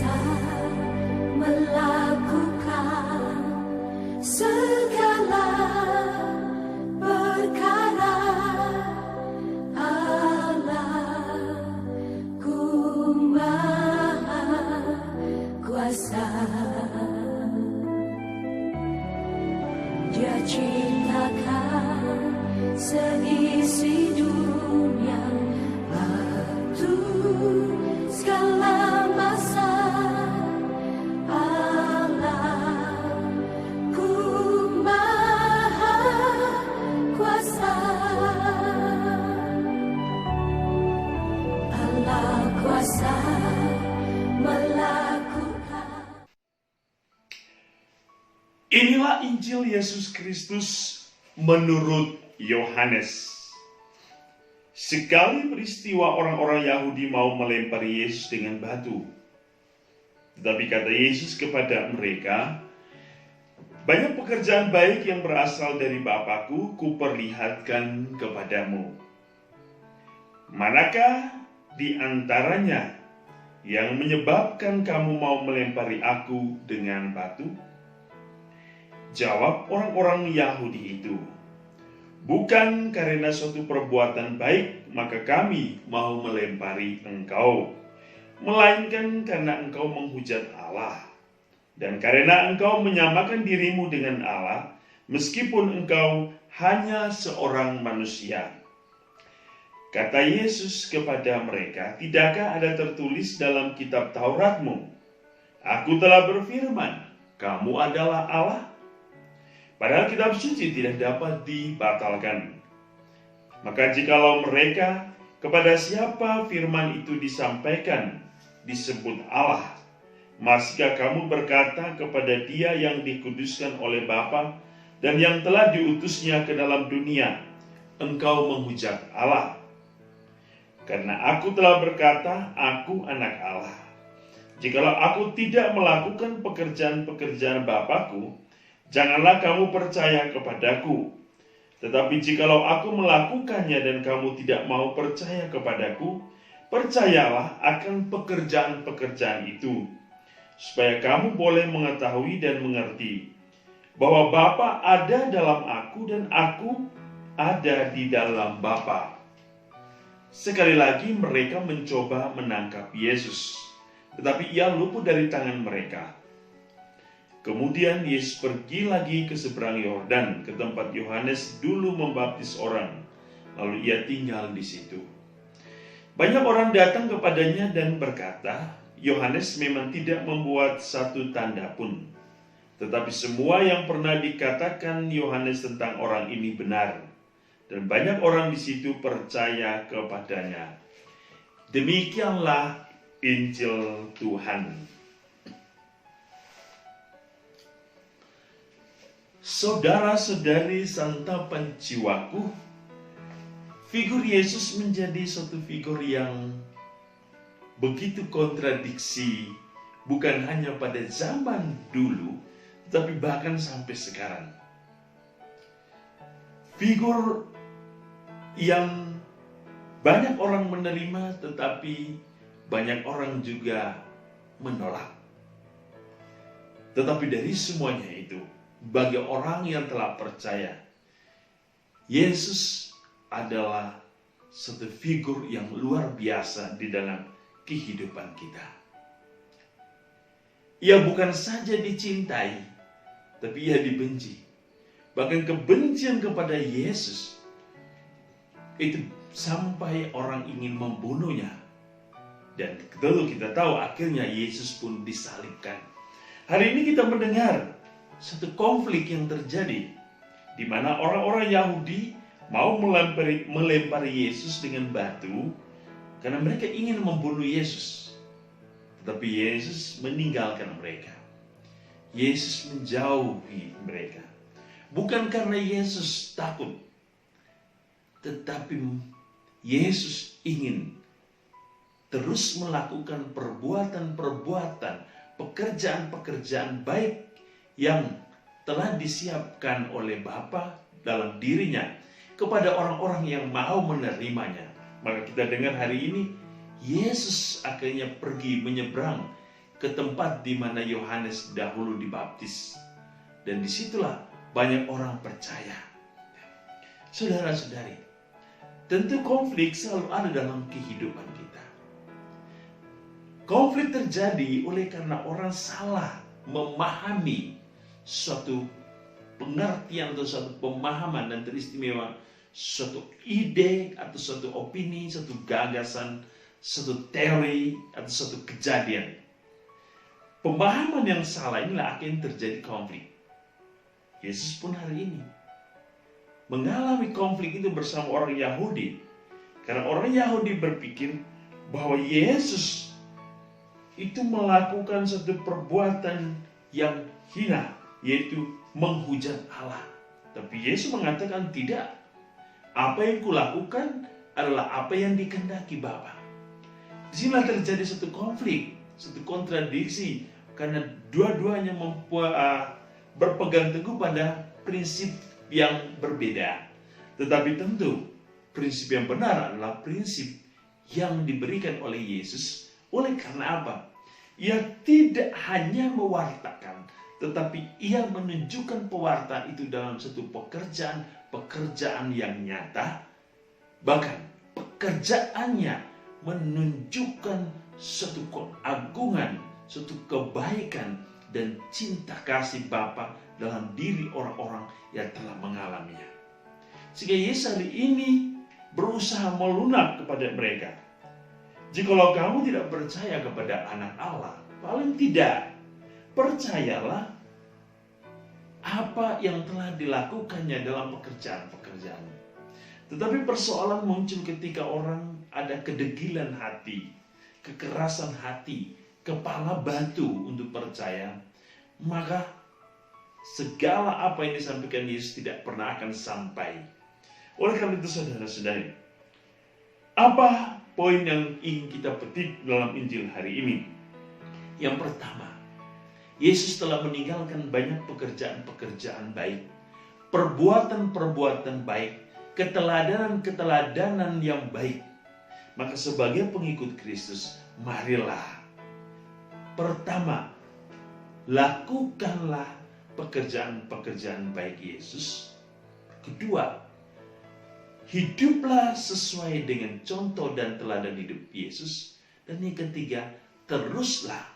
kuasa melakukan segala perkara. Allahku Maha Kuasa. Dia ciptakan seisi dunia, waktu, segala masa. Allahku Maha Kuasa. Allah kuasa melakukan. Inilah Injil Yesus Kristus menurut Yohanes. Sekali peristiwa orang-orang Yahudi mau melempari Yesus dengan batu. Tetapi kata Yesus kepada mereka, banyak pekerjaan baik yang berasal dari Bapa-Ku kuperlihatkan kepadamu. Manakah di antaranya yang menyebabkan kamu mau melempari aku dengan batu? Jawab orang-orang Yahudi itu, bukan karena suatu perbuatan baik maka kami mau melempari engkau, melainkan karena engkau menghujat Allah, dan karena engkau menyamakan dirimu dengan Allah, meskipun engkau hanya seorang manusia. Kata Yesus kepada mereka, tidakkah ada tertulis dalam kitab Tauratmu, Aku telah berfirman, kamu adalah Allah? Padahal kitab suci tidak dapat dibatalkan. Maka jikalau mereka kepada siapa firman itu disampaikan disebut Allah, masihkah kamu berkata kepada Dia yang dikuduskan oleh Bapa dan yang telah diutusnya ke dalam dunia, engkau menghujat Allah? Karena aku telah berkata, aku anak Allah. Jikalau aku tidak melakukan pekerjaan-pekerjaan Bapa-Ku, janganlah kamu percaya kepadaku. Tetapi jikalau aku melakukannya dan kamu tidak mau percaya kepadaku, percayalah akan pekerjaan-pekerjaan itu, supaya kamu boleh mengetahui dan mengerti bahwa Bapa ada dalam aku dan aku ada di dalam Bapa. Sekali lagi mereka mencoba menangkap Yesus, tetapi ia luput dari tangan mereka. Kemudian Yesus pergi lagi ke seberang Yordan, ke tempat Yohanes dulu membaptis orang, lalu ia tinggal di situ. Banyak orang datang kepadanya dan berkata, Yohanes memang tidak membuat satu tanda pun, tetapi semua yang pernah dikatakan Yohanes tentang orang ini benar, dan banyak orang di situ percaya kepadanya. Demikianlah Injil Tuhan. Saudara-saudari santapan jiwaku, figur Yesus menjadi suatu figur yang begitu kontradiksi, bukan hanya pada zaman dulu, tetapi bahkan sampai sekarang. Figur yang banyak orang menerima, tetapi banyak orang juga menolak. Tetapi dari semuanya itu, bagi orang yang telah percaya, Yesus adalah satu figur yang luar biasa di dalam kehidupan kita. Ia bukan saja dicintai, tapi ia dibenci. Bahkan kebencian kepada Yesus itu sampai orang ingin membunuhnya. Dan tentu kita tahu akhirnya Yesus pun disalibkan. Hari ini kita mendengar satu konflik yang terjadi, di mana orang-orang Yahudi mau melempari Yesus dengan batu karena mereka ingin membunuh Yesus. Tetapi Yesus meninggalkan mereka. Yesus menjauhi mereka. Bukan karena Yesus takut, tetapi Yesus ingin terus melakukan perbuatan-perbuatan, pekerjaan-pekerjaan baik yang telah disiapkan oleh Bapa dalam dirinya kepada orang-orang yang mau menerimanya. Maka kita dengar hari ini Yesus akhirnya pergi menyeberang ke tempat di mana Yohanes dahulu dibaptis. Dan disitulah banyak orang percaya. Saudara-saudari, tentu konflik selalu ada dalam kehidupan kita. Konflik terjadi oleh karena orang salah memahami suatu pengertian atau suatu pemahaman dan teristimewa suatu ide atau suatu opini, suatu gagasan, suatu teori atau suatu kejadian. Pemahaman yang salah inilah akan terjadi konflik. Yesus pun hari ini mengalami konflik itu bersama orang Yahudi. Karena orang Yahudi berpikir bahwa Yesus itu melakukan satu perbuatan yang hina, yaitu menghujat Allah. Tapi Yesus mengatakan tidak. Apa yang kulakukan adalah apa yang dikehendaki Bapa. Disinilah terjadi satu konflik, satu kontradiksi, karena dua-duanya berpegang teguh pada prinsip yang berbeda. Tetapi tentu prinsip yang benar adalah prinsip yang diberikan oleh Yesus. Oleh karena apa? Ia tidak hanya mewartakan, tetapi ia menunjukkan pewartaan itu dalam satu pekerjaan yang nyata. Bahkan pekerjaannya menunjukkan suatu keagungan, suatu kebaikan dan cinta kasih Bapa dalam diri orang-orang yang telah mengalaminya. Sehingga Yesus hari ini berusaha melunak kepada mereka. Jikalau kamu tidak percaya kepada anak Allah, paling tidak percayalah apa yang telah dilakukannya dalam pekerjaan-pekerjaan. Tetapi persoalan muncul ketika orang ada kedegilan hati, kekerasan hati, kepala batu untuk percaya, maka segala apa yang disampaikan Yesus tidak pernah akan sampai. Oleh karena itu saudara-saudari, apa poin yang ingin kita petik dalam Injil hari ini? Yang pertama, Yesus telah meninggalkan banyak pekerjaan-pekerjaan baik, perbuatan-perbuatan baik, keteladanan-keteladanan yang baik. Maka sebagai pengikut Kristus, marilah pertama, lakukanlah pekerjaan-pekerjaan baik Yesus. Kedua, hiduplah sesuai dengan contoh dan teladan hidup Yesus. Dan yang ketiga, teruslah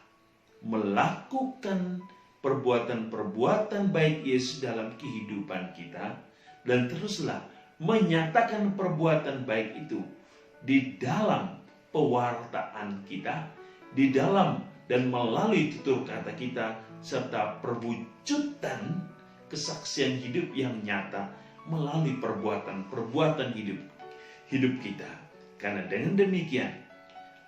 melakukan perbuatan-perbuatan baik Yesus dalam kehidupan kita. Dan teruslah menyatakan perbuatan baik itu di dalam pewartaan kita, di dalam dan melalui tutur kata kita, serta perwujudan kesaksian hidup yang nyata melalui perbuatan-perbuatan hidup kita. Karena dengan demikian,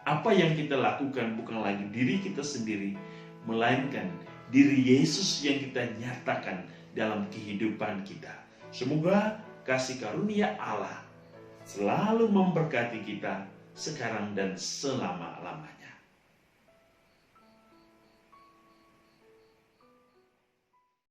apa yang kita lakukan bukan lagi diri kita sendiri, melainkan diri Yesus yang kita nyatakan dalam kehidupan kita. Semoga kasih karunia Allah selalu memberkati kita sekarang dan selama-lamanya.